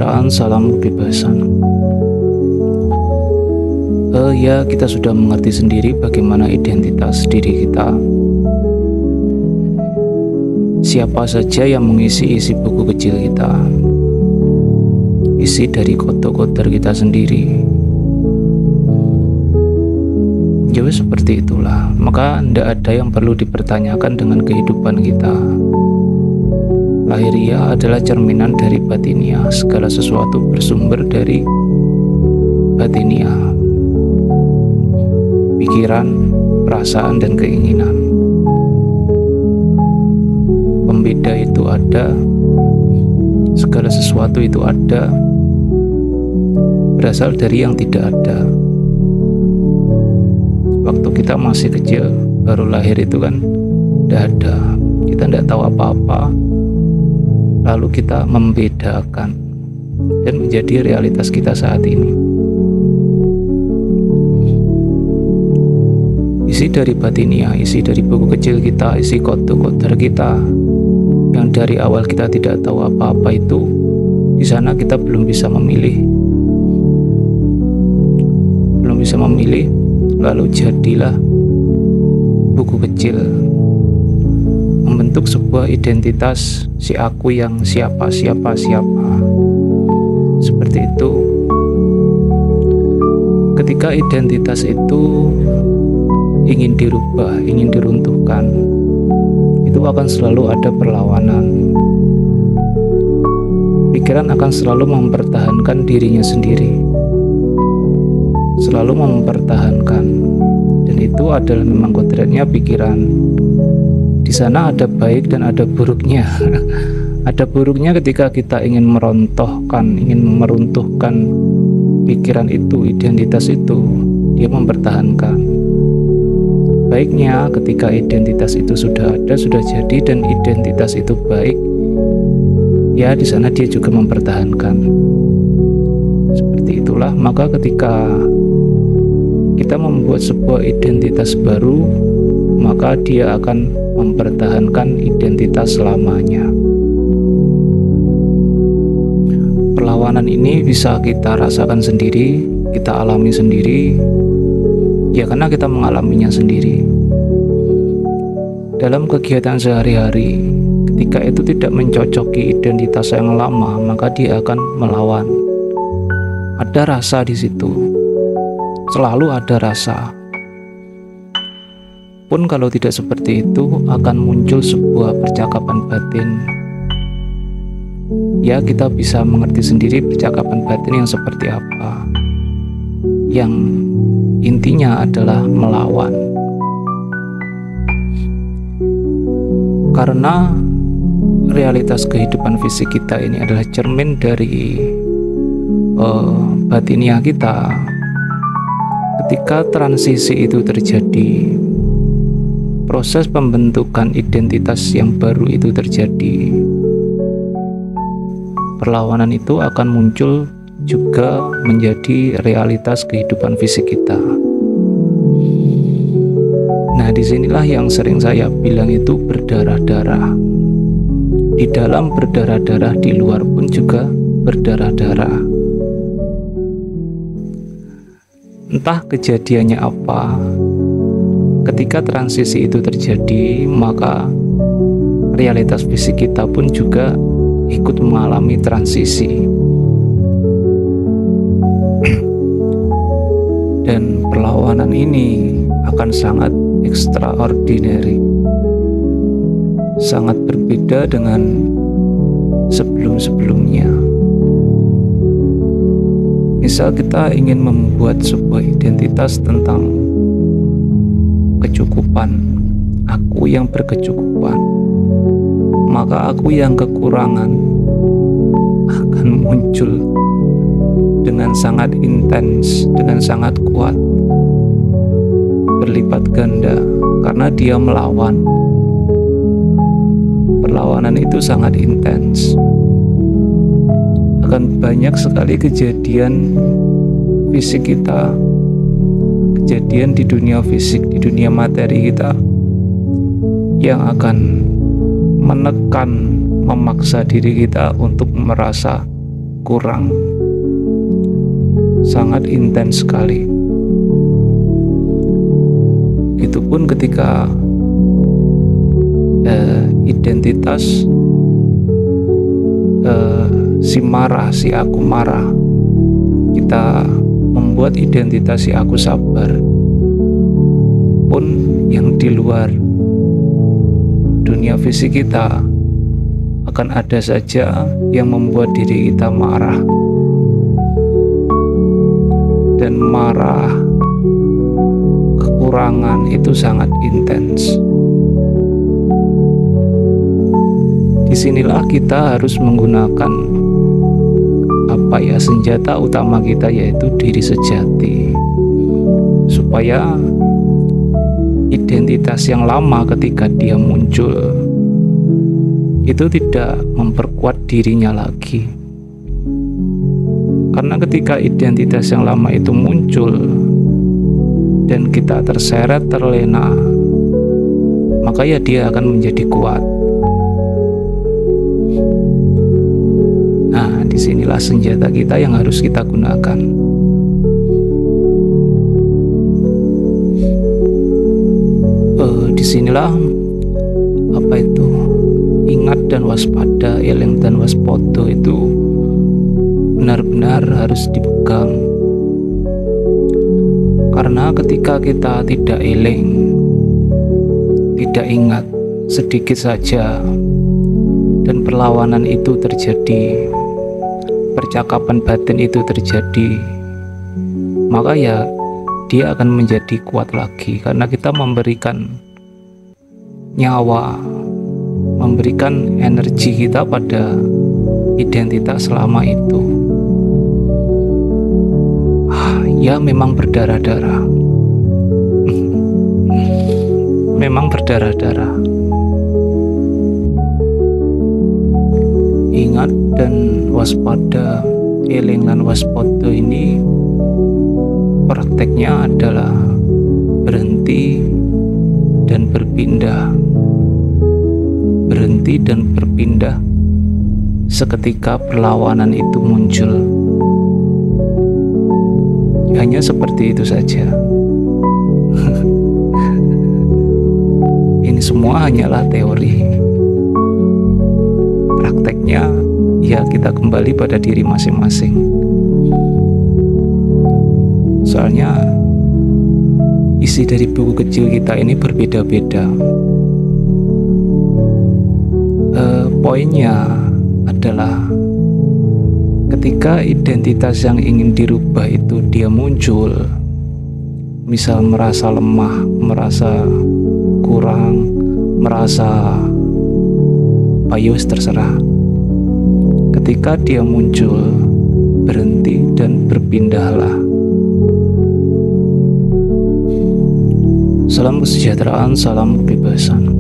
kesejahteraan, salam kebebasan. Ya, kita sudah mengerti sendiri bagaimana identitas diri kita. Siapa saja yang mengisi isi buku kecil kita, isi dari kotor-kotor kita sendiri. Jadi seperti itulah, maka tidak ada yang perlu dipertanyakan dengan kehidupan kita. Lahiriah adalah cerminan dari batiniah, segala sesuatu bersumber dari batiniah. Pikiran, perasaan, dan keinginan. Pembeda itu ada, segala sesuatu itu ada, berasal dari yang tidak ada. Waktu kita masih kecil, baru lahir itu kan tidak ada, kita tidak tahu apa-apa, lalu kita membedakan dan menjadi realitas kita saat ini. Isi dari batiniah, isi dari buku kecil kita, isi kotor-kotor kita yang dari awal kita tidak tahu apa-apa itu, di sana kita belum bisa memilih, lalu jadilah buku kecil, membentuk sebuah identitas si aku yang siapa. Seperti itu. Ketika identitas itu ingin dirubah, ingin diruntuhkan, itu akan selalu ada perlawanan. Pikiran akan selalu mempertahankan dirinya sendiri, selalu mempertahankan, dan itu adalah memang kodratnya pikiran. Di sana ada baik dan ada buruknya. Ada buruknya ketika kita ingin merontohkan, ingin meruntuhkan pikiran itu, identitas itu, dia mempertahankan. Baiknya ketika identitas itu sudah ada, sudah jadi, dan identitas itu baik, ya di sana dia juga mempertahankan. Seperti itulah, maka ketika kita membuat sebuah identitas baru, maka dia akan mempertahankan identitas lamanya. Perlawanan ini bisa kita rasakan sendiri, kita alami sendiri, ya karena kita mengalaminya sendiri. Dalam kegiatan sehari-hari, ketika itu tidak mencocoki identitas yang lama, maka dia akan melawan. Ada rasa di situ, selalu ada rasa. Pun kalau tidak seperti itu, akan muncul sebuah percakapan batin. Ya, kita bisa mengerti sendiri percakapan batin yang seperti apa, yang intinya adalah melawan. Karena realitas kehidupan fisik kita ini adalah cermin dari batiniah kita. Ketika transisi itu terjadi, proses pembentukan identitas yang baru itu terjadi, perlawanan itu akan muncul juga menjadi realitas kehidupan fisik kita. Nah, disinilah yang sering saya bilang itu berdarah-darah. Di dalam berdarah-darah, di luar pun juga berdarah-darah. Entah kejadiannya apa, ketika transisi itu terjadi, maka realitas fisik kita pun juga ikut mengalami transisi. Dan perlawanan ini akan sangat extraordinary, sangat berbeda dengan sebelum-sebelumnya. Misal kita ingin membuat sebuah identitas tentang kecukupan, aku yang berkecukupan, maka aku yang kekurangan akan muncul dengan sangat intens, dengan sangat kuat, berlipat ganda, karena dia melawan. Perlawanan itu sangat intens. Akan banyak sekali kejadian fisik kita, kejadian di dunia fisik, di dunia materi kita, yang akan menekan, memaksa diri kita untuk merasa kurang, sangat intens sekali. Itu pun ketika identitas si marah, si aku marah, kita membuat identitas si aku sabar pun yang di luar dunia fisik kita akan ada saja yang membuat diri kita marah. Dan marah, kekurangan itu sangat intens. Disinilah kita harus menggunakan senjata utama kita, yaitu diri sejati, supaya identitas yang lama ketika dia muncul itu tidak memperkuat dirinya lagi. Karena ketika identitas yang lama itu muncul dan kita terseret, terlena, maka ya dia akan menjadi kuat. Nah, disinilah senjata kita yang harus kita gunakan. Disinilah ingat dan waspada, eling dan waspada itu benar-benar harus dipegang. Karena ketika kita tidak eling, tidak ingat sedikit saja, dan perlawanan itu terjadi, percakapan batin itu terjadi, maka ya dia akan menjadi kuat lagi. Karena kita memberikan nyawa, memberikan energi kita pada identitas selama itu. Ya memang berdarah-darah. Memang berdarah-darah. Ingat dan waspada, eling lan waspada ini prakteknya adalah berhenti dan berpindah. Berhenti dan berpindah seketika perlawanan itu muncul. Hanya seperti itu saja. Ini semua hanyalah teori. Prakteknya ya kita kembali pada diri masing-masing. Soalnya isi dari buku kecil kita ini berbeda-beda. Poinnya adalah ketika identitas yang ingin dirubah itu dia muncul, misal merasa lemah, merasa kurang, merasa payus, terserah. Ketika dia muncul, berhenti dan berpindahlah. Salam kesejahteraan, salam kebebasan.